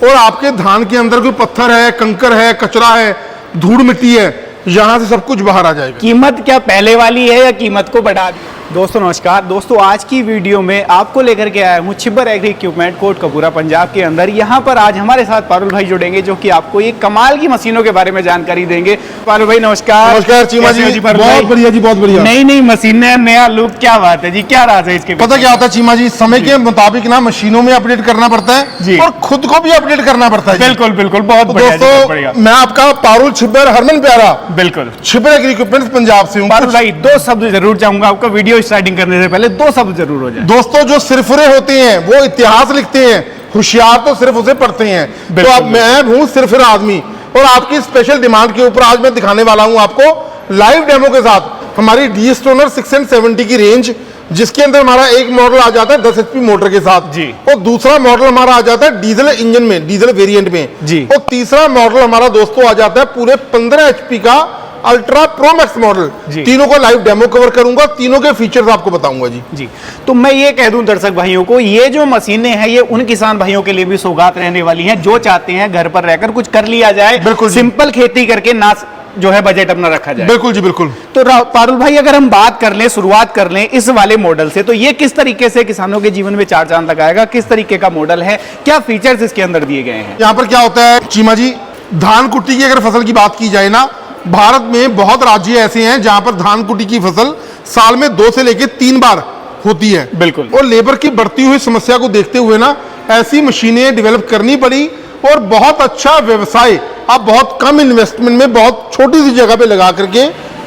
और आपके धान के अंदर कोई पत्थर है, कंकर है, कचरा है, धूड़ मिट्टी है, यहाँ से सब कुछ बाहर आ जाएगा। कीमत क्या पहले वाली है या कीमत को बढ़ा दी? दोस्तों नमस्कार। दोस्तों आज की वीडियो में आपको लेकर के आया हूँ छिब्बर एग्री इक्विपमेंट, कोटकपूरा पंजाब के अंदर। यहाँ पर आज हमारे साथ पारुल भाई जुड़ेंगे जो कि आपको ये कमाल की मशीनों के बारे में जानकारी देंगे। पारुल भाई नमस्कार। नमस्कार चीमा जी, बहुत बढ़िया जी, बहुत बढ़िया। नई नई मशीनें, नया लुक, क्या बात है जी, क्या राज है इसके? पता क्या होता है चीमा जी, समय के मुताबिक ना मशीनों में अपडेट करना पड़ता है और खुद को भी अपडेट करना पड़ता है। बिल्कुल बिल्कुल, बहुत दोस्तों मैं आपका पारुल छिब्बर हरमन प्यारा, बिल्कुल छिब्बर एग्री इक्विपमेंट पंजाब से हूँ। पारुल भाई दो शब्द जरूर चाहूंगा आपका, वीडियो स्टार्टिंग करने से पहले दो शब्द जरूर हो जाए। दोस्तों जो सिरफुरे होते हैं वो इतिहास लिखते हैं, होशियार तो सिर्फ उसे पढ़ते हैं। तो अब मैं हूँ सिरफुरा आदमी और आपकी स्पेशल डिमांड के ऊपर आज मैं दिखाने वाला हूँ आपको लाइव डेमो के साथ हमारी डी स्टोनर 670 की रेंज, जिसके अंदर हमारा एक मॉडल आ जाता है 10 HP मोटर के साथ जी, और दूसरा मॉडल हमारा आ जाता है डीजल इंजन में, डीजल वेरिएंट में जी, और तीसरा मॉडल हमारा दोस्तों आ जाता है पूरे 15 HP का अल्ट्रा प्रो मैक्स मॉडल। तीनों को लाइव डेमो कवर करूंगा, तीनों के फीचर्स आपको बताऊंगा जी। तो मैं ये कह दूं दर्शक भाइयों को, ये जो मशीनें हैं ये उन किसान भाइयों के लिए भी सौगात रहने वाली हैं जो चाहते हैं घर पर रहकर कुछ कर लिया जाए, बिल्कुल सिंपल खेती करके ना जो है बजट अपना रखा जाए। बिल्कुल जी बिल्कुल। तो पारुल भाई अगर हम बात कर लें, शुरुआत कर लें इस वाले मॉडल से, तो ये किस तरीके से किसानों के जीवन में चार चांद लगाएगा, किस तरीके का मॉडल है, क्या फीचर्स इसके अंदर दिए गए हैं? यहाँ पर क्या होता है चीमा जी, धान कुट्टी की अगर फसल की बात की जाए ना, भारत में बहुत राज्य ऐसे हैं जहां पर धान कुटी की फसल साल में 2 से लेकर 3 बार होती है। बिल्कुल। और लेबर की बढ़ती हुई समस्या को देखते हुए ना ऐसी मशीनें डेवलप करनी पड़ी और बहुत अच्छा व्यवसाय आप बहुत कम इन्वेस्टमेंट में बहुत छोटी सी जगह पे लगा करके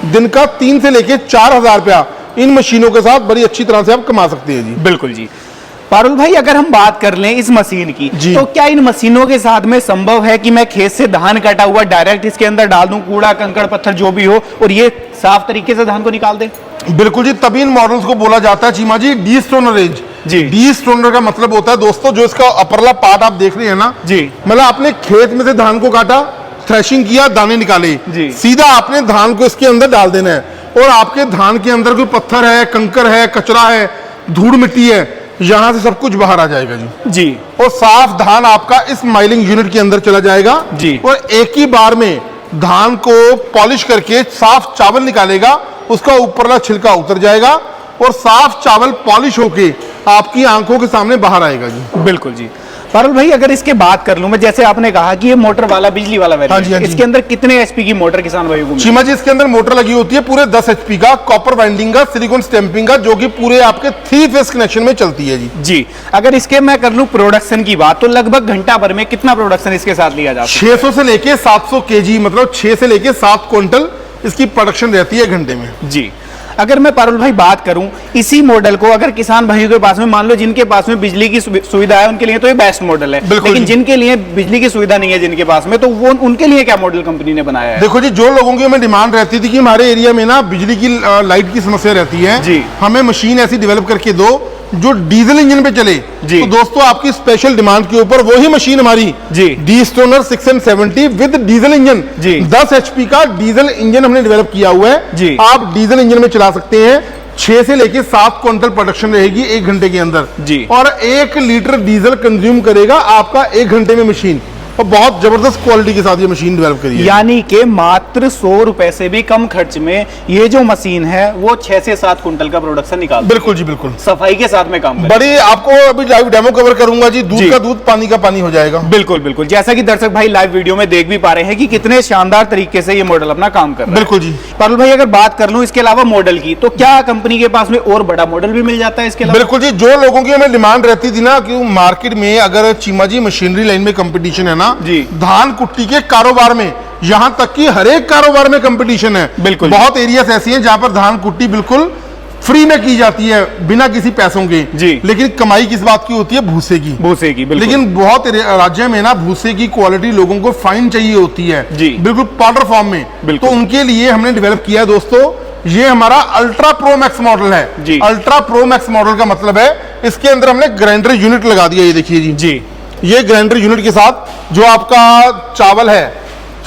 दिन का 3 से लेकर 4 हजार रुपया इन मशीनों के साथ बड़ी अच्छी तरह से आप कमा सकते हैं जी। बिल्कुल जी। पारुल भाई अगर हम बात कर लें इस मशीन की, तो क्या इन मशीनों के साथ में संभव है कि मैं खेत से धान कटा हुआ डायरेक्ट इसके अंदर डाल दूं, कूड़ा कंकड़ पत्थर जो भी हो, और ये साफ तरीके से धान को निकाल दे? बिल्कुल जी, तभी इन मॉडल्स को बोला जाता है Cheema ji D stoner range ji. D stoner का मतलब होता है दोस्तों, जो इसका अपरला पार्ट आप देख रहे हैं ना जी, मतलब आपने खेत में से धान को काटा, थ्रेशिंग किया, दाने निकाले, सीधा आपने धान को इसके अंदर डाल देना है और आपके धान के अंदर कोई पत्थर है, कंकर है, कचरा है, धूड़ मिट्टी है, यहाँ से सब कुछ बाहर आ जाएगा जी। और साफ धान आपका इस माइलिंग यूनिट के अंदर चला जाएगा जी, और एक ही बार में धान को पॉलिश करके साफ चावल निकालेगा, उसका ऊपरला छिलका उतर जाएगा और साफ चावल पॉलिश होके आपकी आंखों के सामने बाहर आएगा जी। बिल्कुल जी। पारुल भाई अगर इसके बात कर लूं मैं, जैसे आपने कहा कि ये मोटर वाला बिजली वाला वेरिएंट, हाँ जी, इसके अंदर कितने HP की मोटर किसान भाइयों को? चीमा जी इसके अंदर मोटर लगी होती है पूरे 10 HP का, कॉपर वाइंडिंग का, सिलिकॉन स्टैंपिंग का, जो कि पूरे आपके 3 फेस कनेक्शन में चलती है जी। अगर इसके मैं कर लूं प्रोडक्शन की बात, तो लगभग घंटा भर में कितना प्रोडक्शन इसके साथ लिया जाता है? 600 से लेके 700 kg, मतलब 6 से लेके 7 क्विंटल इसकी प्रोडक्शन रहती है घंटे में जी। अगर मैं पारुल भाई बात करूं इसी मॉडल को अगर किसान भाइयों के पास में, मान लो जिनके पास में बिजली की सुविधा है उनके लिए तो ये बेस्ट मॉडल है, लेकिन जिनके लिए बिजली की सुविधा नहीं है जिनके पास में, तो वो उनके लिए क्या मॉडल कंपनी ने बनाया है? देखो जी, जो लोगों की हमें डिमांड रहती थी कि हमारे एरिया में ना बिजली की लाइट की समस्या रहती है जी, हमें मशीन ऐसी डेवलप करके दो जो डीजल इंजन पे चले जी, तो दोस्तों आपकी स्पेशल डिमांड के ऊपर वही मशीन हमारी G D stoner 670 with diesel engine जी, 10 HP का डीजल इंजन हमने डेवलप किया हुआ है जी। आप डीजल इंजन में चला सकते हैं, 6 से लेके 7 क्विंटल प्रोडक्शन रहेगी 1 घंटे के अंदर जी, और 1 लीटर डीजल कंज्यूम करेगा आपका 1 घंटे में मशीन, और बहुत जबरदस्त क्वालिटी के साथ ये मशीन डेवलप करी है। यानी कि मात्र 100 रुपए से भी कम खर्च में ये जो मशीन है वो 6 से 7 क्विंटल का प्रोडक्शन निकाल। बिल्कुल जी बिल्कुल, सफाई के साथ में काम बड़ी आपको अभी लाइव डेमो कवर करूंगा जी, दूध का दूध पानी का पानी हो जाएगा। बिल्कुल बिल्कुल, जैसा कि दर्शक भाई लाइव वीडियो में देख भी पा रहे हैं कि कितने शानदार तरीके से ये मॉडल अपना काम कर रहा है। बिल्कुल जी। पारुल भाई अगर बात कर लूं इसके अलावा मॉडल की, तो क्या कंपनी के पास में और बड़ा मॉडल भी मिल जाता है इसके अलावा? बिल्कुल जी, जो लोगों की हमें डिमांड रहती थी ना कि मार्केट में अगर चीमा जी मशीनरी लाइन में कंपटीशन है ना जी, धान कुट्टी के कारोबार में, यहां तक कि हर एक कारोबार में कंपटीशन है। बिल्कुल, बहुत एरियाज ऐसी हैं जहां पर धान कुट्टी बिल्कुल फ्री में की जाती है बिना किसी पैसों के जी, लेकिन कमाई किस बात की होती है? भूसे की। लेकिन बहुत राज्य में ना भूसे की क्वालिटी लोगों को फाइन चाहिए होती है जी, बिल्कुल पाउडर फॉर्म में, तो उनके लिए हमने डेवलप किया है दोस्तों, ये हमारा अल्ट्रा प्रो मैक्स मॉडल है जी। अल्ट्रा प्रो मैक्स मॉडल का मतलब है इसके अंदर हमने ग्राइंडर यूनिट लगा दिया, ये देखिए जी, ये ग्राइंडर यूनिट के साथ जो आपका चावल है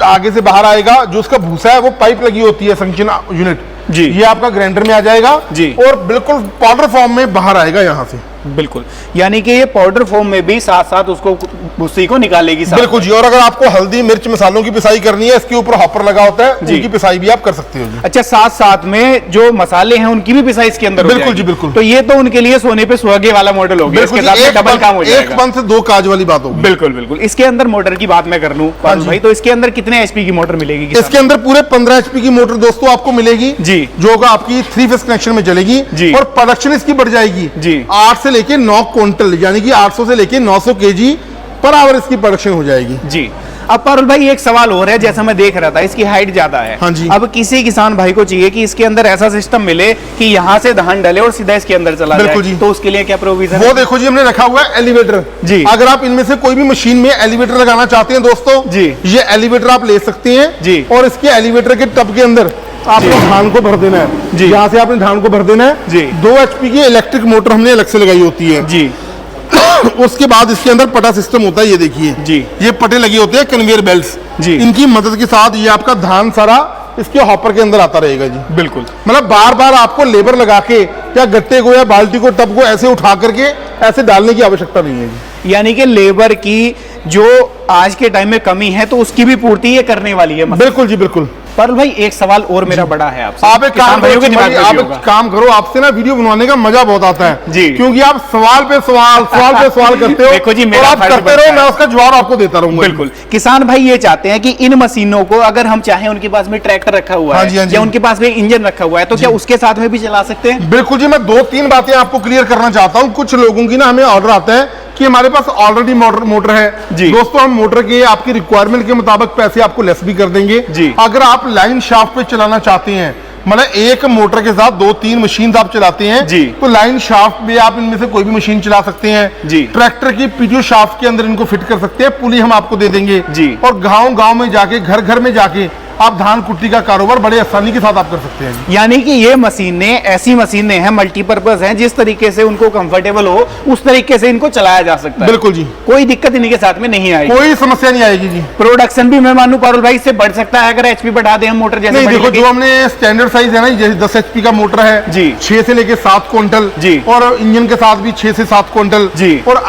आगे से बाहर आएगा, जो उसका भूसा है वो पाइप लगी होती है संक्शन यूनिट जी, ये आपका ग्राइंडर में आ जाएगा जी, और बिल्कुल पाउडर फॉर्म में बाहर आएगा यहाँ से। बिल्कुल, यानी कि ये पाउडर फॉर्म में भी साथ साथ उसको भूसी को निकालेगी साथ बिल्कुल जी। और अगर आपको हल्दी मिर्च मसालों की पिसाई करनी है, इसके ऊपर हॉपर लगा होता है, उनकी पिसाई भी आप कर सकते हो जी। अच्छा, साथ साथ में जो मसाले हैं उनकी भी पिसाई इसके अंदर हो बिल्कुल जाएगी। जी, बिल्कुल। तो ये तो उनके लिए सोने पे सुहागे वाला मॉडल हो गया, इसके साथ में डबल काम हो जाएगा, एक पंथ दो काज वाली बात होगी। बिल्कुल बिल्कुल। इसके अंदर मोटर की बात मैं कर लूं भाई, तो इसके अंदर कितने एचपी की मोटर मिलेगी? इसके अंदर पूरे 15 एचपी की मोटर दोस्तों आपको मिलेगी जी, जो आपकी 3 फेस कनेक्शन में चलेगी जी। और प्रोडक्शन इसकी बढ़ जाएगी जी। 8 से लेके 9 क्विंटल, यानी कि 800 से लेके 900 केजी पर आवर इसकी प्रोडक्शन हो जाएगी जी। अब पारुल भाई एक सवाल और है, जैसा मैं देख रहा था इसकी हाइट ज्यादा है। हाँ जी। अब किसी किसान भाई को चाहिए कि इसके अंदर ऐसा सिस्टम मिले कि यहाँ से धान डले और सीधा इसके अंदर चला बिल्कुल जाए, जी। तो उसके लिए क्या प्रोविजन वो देखो जी, हमने रखा हुआ है एलिवेटर जी। अगर आप इनमें से कोई भी मशीन में एलिवेटर लगाना चाहते हैं दोस्तों जी, ये एलिवेटर आप ले सकते हैं जी। और इसके एलिवेटर के टब के अंदर आपको धान को भर देना है जी। यहाँ से आपने धान को भर देना है जी। 2 एचपी की इलेक्ट्रिक मोटर हमने अलग से लगाई होती है जी। उसके बाद इसके अंदर पटा सिस्टम होता है, ये देखिए जी। ये पटे लगे होते हैं कन्वेयर बेल्ट्स जी। इनकी मदद के साथ ये आपका धान सारा इसके हॉपर के अंदर आता रहेगा जी। बिल्कुल, मतलब बार बार आपको लेबर लगा के या गट्टे को या बाल्टी को टब को ऐसे उठा करके ऐसे डालने की आवश्यकता नहीं है जी। यानी कि लेबर की जो आज के टाइम में कमी है तो उसकी भी पूर्ति ये करने वाली है। बिल्कुल जी, बिल्कुल। पर भाई एक सवाल और मेरा बड़ा है आपसे, आप एक काम भाइयों के दिमाग करो, में आप भी एक होगा। काम करो, आपसे ना वीडियो बनवाने का मजा बहुत आता है जी। क्योंकि आप सवाल पे सवाल करते हो। देखो जी, और मेरा आप फर्ज करते बनता रहो, है। मैं उसका जवाब आपको देता रहूंगा। बिल्कुल, किसान भाई ये चाहते हैं कि इन मशीनों को अगर हम चाहें, उनके पास में ट्रैक्टर रखा हुआ हाँ है जी, हाँ जी। या उनके पास में इंजन रखा हुआ है, तो क्या उसके साथ में भी चला सकते हैं? बिल्कुल जी, मैं 2-3 बातें आपको क्लियर करना चाहता हूँ। कुछ लोगों की ना हमें ऑर्डर आता है कि हमारे पास ऑलरेडी मोटर है जी। दोस्तों, हम मोटर के आपकी रिक्वायरमेंट के मुताबिक पैसे आपको लेस भी कर देंगे जी। अगर आप लाइन शाफ्ट पे चलाना चाहते हैं, मतलब एक मोटर के साथ 2-3 मशीन आप चलाते हैं जी। तो लाइन शाफ्ट में आप इनमें से कोई भी मशीन चला सकते हैं जी। ट्रैक्टर की पीटीओ शाफ्ट के अंदर इनको फिट कर सकते हैं, पुली हम आपको दे देंगे जी। और गांव में जाके घर घर में जाके आप धान कुट्टी का कारोबार बड़े आसानी के साथ आप कर सकते हैं। यानी कि ये मशीनें ऐसी मशीनें हैं, मल्टीपर्पज हैं, जिस तरीके से उनको कंफर्टेबल हो उस तरीके से इनको चलाया जा सकता है। बिल्कुल जी, कोई दिक्कत इनके साथ में नहीं आएगी, कोई समस्या नहीं आएगी जी। प्रोडक्शन भी मैं मानू पारुल भाई इससे बढ़ सकता है अगर एचपी बढ़ा दें हम मोटर जैसे नहीं, बढ़ी देखो लगी। जो हमने स्टैंडर्ड साइज है ना, जैसे 10 एचपी का मोटर है जी। 6 से लेके 7 क्विंटल जी। और इंजन के साथ भी 6 से 7 क्विंटल जी। और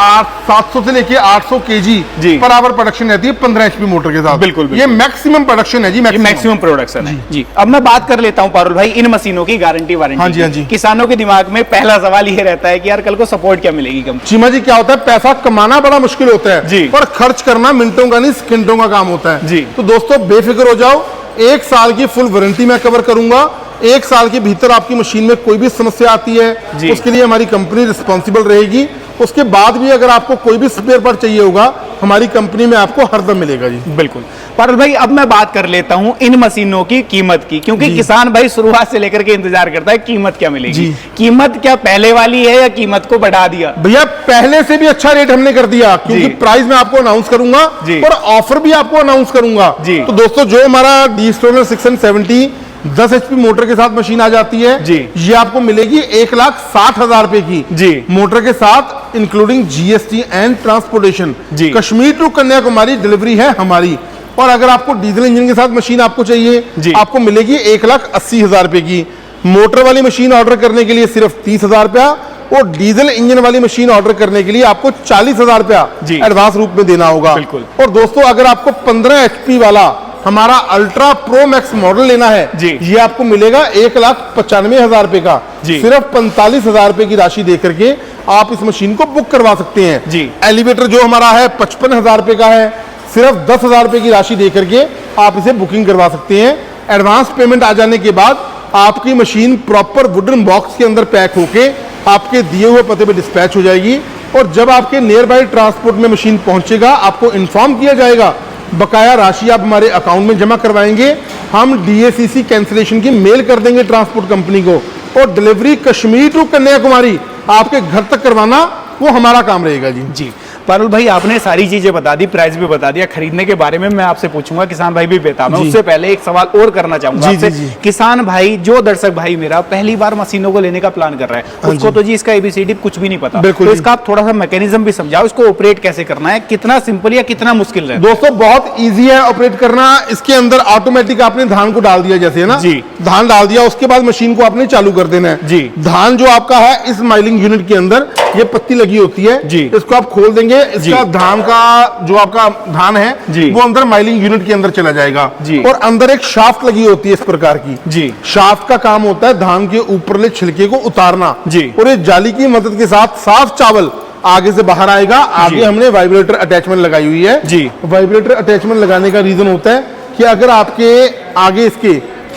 700 से लेके 800 केजी जी। पर आवर प्रोडक्शन रहती है 15 एचपी मोटर के साथ। बिल्कुल, ये मैक्सिमम प्रोडक्शन है जी, मैक्सिमम प्रोडक्शन है जी। अब मैं बात कर लेता हूं पारुल भाई इन मशीनों की गारंटी वारंटी। हाँ जी, हाँ जी। किसानों के दिमाग में पहला सवाल ये रहता है कि यार कल को सपोर्ट क्या मिलेगी कंपनी? चीमा जी, क्या होता है, पैसा कमाना बड़ा मुश्किल होता है जी। पर खर्च करना मिनटों का नहीं सेकंडों का काम होता है जी। तो दोस्तों बेफिक्र हो जाओ, 1 साल की फुल वारंटी मैं कवर करूंगा। 1 साल के भीतर आपकी मशीन में कोई भी समस्या आती जी। है उसके लिए हमारी कंपनी रिस्पॉन्सिबल रहेगी। उसके बाद भी अगर आपको कोई भी स्पेयर पार्ट चाहिए होगा, हमारी कंपनी में आपको हरदम मिलेगा जी। बिल्कुल पारुल भाई, अब मैं बात कर लेता हूं इन मशीनों की कीमत की, क्योंकि किसान भाई शुरुआत से लेकर के इंतजार करता है कीमत क्या मिलेगी जी। कीमत क्या पहले वाली है या कीमत को बढ़ा दिया? भैया पहले से भी अच्छा रेट हमने कर दिया, क्योंकि जी। प्राइस मैं आपको अनाउंस करूंगा जी। और ऑफर भी आपको अनाउंस करूंगा जी। तो दोस्तों जो हमारा डी स्टोनर 670 10 एचपी मोटर के साथ मशीन आ जाती है जी। ये आपको मिलेगी 1,60,000 रुपए की जी। मोटर के साथ इंक्लूडिंग जीएसटी एंड ट्रांसपोर्टेशन। जी। कश्मीर टू कन्याकुमारी डिलीवरी है हमारी। और अगर आपको डीजल इंजन के साथ मशीन आपको चाहिए जी। आपको मिलेगी 1,80,000 रुपए की। मोटर वाली मशीन ऑर्डर करने के लिए सिर्फ 30,000 रुपया और डीजल इंजन वाली मशीन ऑर्डर करने के लिए आपको 40,000 रुपया जी। एडवांस रूप में देना होगा। बिल्कुल। और दोस्तों अगर आपको 15 एचपी वाला हमारा अल्ट्रा प्रो मैक्स मॉडल लेना है जी। ये आपको मिलेगा 1,95,000 रुपए का। जी। सिर्फ 45,000 रुपए की राशि दे करके आप इस मशीन को बुक करवा सकते हैं जी। एलिवेटर जो हमारा है 55,000 रुपए का है, सिर्फ 10,000 रुपए की राशि दे करके आप इसे बुकिंग करवा सकते हैं। एडवांस पेमेंट आ जाने के बाद आपकी मशीन प्रॉपर वुडन बॉक्स के अंदर पैक होके आपके दिए हुए पते पे डिस्पैच हो जाएगी और जब आपके नियर बाय ट्रांसपोर्ट में मशीन पहुंचेगा आपको इन्फॉर्म किया जाएगा, बकाया राशि आप हमारे अकाउंट में जमा करवाएंगे, हम डीएसीसी कैंसिलेशन की मेल कर देंगे ट्रांसपोर्ट कंपनी को और डिलीवरी कश्मीर टू कन्याकुमारी आपके घर तक करवाना वो हमारा काम रहेगा जी। जी पारुल भाई आपने सारी चीजें बता दी, प्राइस भी बता दिया, खरीदने के बारे में मैं आपसे पूछूंगा, किसान भाई भी बेताब है। उससे पहले एक सवाल और करना चाहूंगा आपसे। किसान भाई, जो दर्शक भाई मेरा पहली बार मशीनों को लेने का प्लान कर रहा है, उसको तो जी इसका एबीसीडी कुछ भी नहीं पता, तो इसका आप थोड़ा सा मैकेनिज्म भी समझाओ, इसको ऑपरेट कैसे करना है, कितना सिंपल या कितना मुश्किल है? दोस्तों बहुत इजी है ऑपरेट करना। इसके अंदर ऑटोमेटिक आपने धान को डाल दिया, जैसे है ना जी, धान डाल दिया, उसके बाद मशीन को आपने चालू कर देना है जी। धान जो आपका है, इस माइलिंग यूनिट के अंदर ये पत्ती लगी होती है जी, इसको आप खोल देंगे, इसका धान का जो आपका धान है जी, वो अंदर माइलिंग यूनिट के अंदर चला जाएगा जी। और अंदर एक शाफ्ट लगी होती है इस प्रकार की जी। शाफ्ट का काम होता है धान के ऊपरले छिलके को उतारना जी। और ये जाली की मदद के साथ साफ चावल आगे से बाहर आएगा। आगे हमने वाइब्रेटर अटैचमेंट लगाई हुई है जी। वाइब्रेटर अटैचमेंट लगाने का रीजन होता है कि अगर आपके आगे इसके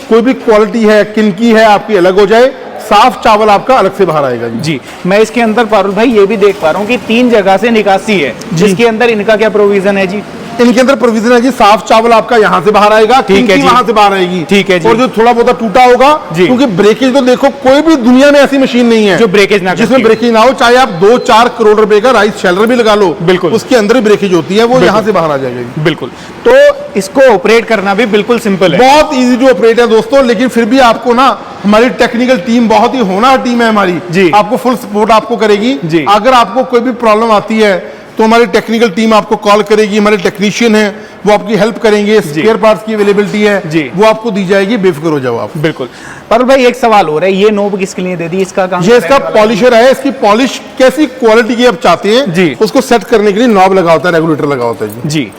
कोई भी क्वालिटी है, किनकी है, आपकी अलग हो जाए, साफ चावल आपका अलग से बाहर आएगा जी। मैं इसके अंदर पारुल भाई ये भी देख पा रहा हूँ कि 3 जगह से निकासी है, जिसके अंदर इनका क्या प्रोविजन है जी? इनके अंदर प्रोविजन है जी, साफ चावल आपका यहाँ से बाहर आएगा, ठीक है जी, वहां से बाहर आएगी, ठीक है जी। और जो थोड़ा बहुत टूटा होगा जी, क्योंकि ब्रेकेज तो देखो कोई भी दुनिया में ऐसी मशीन नहीं है जो ब्रेकेज ना, जिसमें ब्रेकेज ना हो। चाहे आप 2-4 करोड़ रुपए का राइस शेलर भी लगा लो, बिल्कुल उसके अंदर भी ब्रेकेज होती है, वो यहाँ से बाहर आ जाएगी। बिल्कुल। तो इसको ऑपरेट करना भी बिल्कुल सिंपल है, बहुत इजी टू ऑपरेट है दोस्तों। लेकिन फिर भी आपको ना, हमारी टेक्निकल टीम बहुत ही होनहार टीम है हमारी जी, आपको फुल सपोर्ट आपको करेगी जी। अगर आपको कोई भी प्रॉब्लम आती है तो हमारी टेक्निकल टीम आपको कॉल करेगी, हमारे टेक्नीशियन है वो आपकी हेल्प करेंगे, स्पेयर पार्ट्स की अवेलेबिलिटी है जी, वो आपको दी जाएगी, बेफिक्र हो जाओ आप। बिल्कुल। पर भाई एक सवाल हो रहा है, ये नोब किसके लिए दे दी? इसका काम ये इसका पॉलिशर है, इसकी पॉलिश कैसी क्वालिटी की आप चाहते हैं जी, उसको सेट करने के लिए नॉब लगा होता है, रेगुलेटर लगा होता है जी।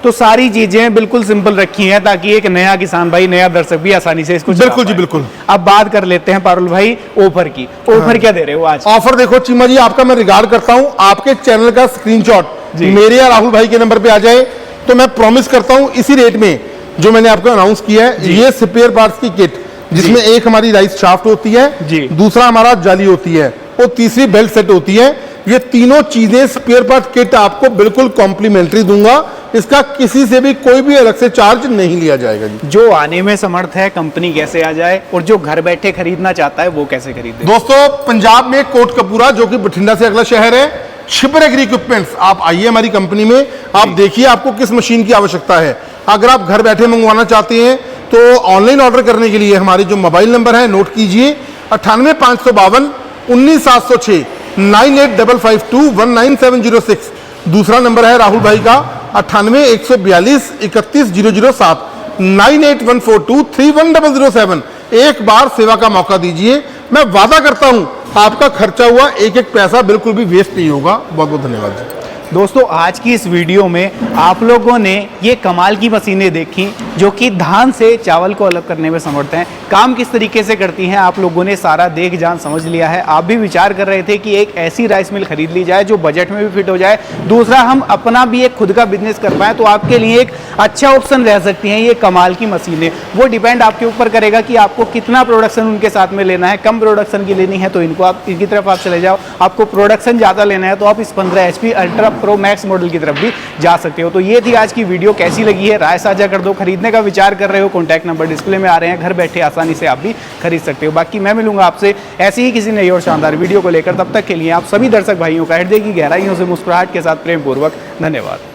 तो सारी चीजें बिल्कुल सिंपल रखी हैं ताकि एक नया किसान भाई, नया दर्शक भी आसानी से इसको बिल्कुल जी बिल्कुल। अब बात कर लेते हैं पारुल भाई ऑफर की। ऑफर क्या दे रहे हो आज? ऑफर देखो चीमा जी, आपका मैं रिगार्ड करता हूं, आपके चैनल का स्क्रीनशॉट मेरे या राहुल भाई के नंबर पे आ जाए तो मैं प्रॉमिस करता हूं इसी रेट में जो मैंने आपको अनाउंस किया है। ये स्पेयर पार्ट्स की किट, जिसमें एक हमारी राइस शाफ्ट होती है जी, दूसरा हमारा जाली होती है और तीसरी बेल्ट सेट होती है। ये तीनों चीजें स्पेयर पार्ट किट आपको बिल्कुल कॉम्प्लीमेंट्री दूंगा, इसका किसी से भी कोई भी अलग से चार्ज नहीं लिया जाएगा जी। जो आने में समर्थ है कंपनी कैसे आ जाए, और जो घर बैठे खरीदना चाहता है वो कैसे खरीदे? दोस्तों पंजाब में कोटकपूरा, जो कि बठिंडा से अगला शहर है, छिबर एग्री इक्विपमेंट्स, आप आइए हमारी कंपनी में, आप देखिए आपको किस मशीन की आवश्यकता है। अगर आप घर बैठे मंगवाना चाहते हैं तो ऑनलाइन ऑर्डर करने के लिए हमारे जो मोबाइल नंबर है नोट कीजिए, 98,552 19,706, 98,552 दूसरा नंबर है राहुल भाई का 98,142 31,007, 98,142 एक बार सेवा का मौका दीजिए। मैं वादा करता हूं आपका खर्चा हुआ एक एक पैसा बिल्कुल भी वेस्ट नहीं होगा। बहुत बहुत धन्यवाद जी। दोस्तों आज की इस वीडियो में आप लोगों ने ये कमाल की मशीनें देखी जो कि धान से चावल को अलग करने में समर्थ हैं। काम किस तरीके से करती हैं आप लोगों ने सारा देख जान समझ लिया है। आप भी विचार कर रहे थे कि एक ऐसी राइस मिल खरीद ली जाए जो बजट में भी फिट हो जाए, दूसरा हम अपना भी एक खुद का बिजनेस कर पाएँ, तो आपके लिए एक अच्छा ऑप्शन रह सकती हैं ये कमाल की मशीनें। वो डिपेंड आपके ऊपर करेगा कि आपको कितना प्रोडक्शन उनके साथ में लेना है। कम प्रोडक्शन की लेनी है तो इनकी तरफ आप चले जाओ, आपको प्रोडक्शन ज़्यादा लेना है तो आप इस 15 HP ultra pro max model की तरफ भी जा सकते हो। तो ये थी आज की वीडियो, कैसी लगी है राय साझा कर दो। खरीदने का विचार कर रहे हो, कॉन्टैक्ट नंबर डिस्प्ले में आ रहे हैं, घर बैठे आसानी से आप भी खरीद सकते हो। बाकी मैं मिलूंगा आपसे ऐसी ही किसी नई और शानदार वीडियो को लेकर। तब तक के लिए आप सभी दर्शक भाइयों का हृदय की गहराइयों से मुस्कुराहट के साथ प्रेम पूर्वक धन्यवाद।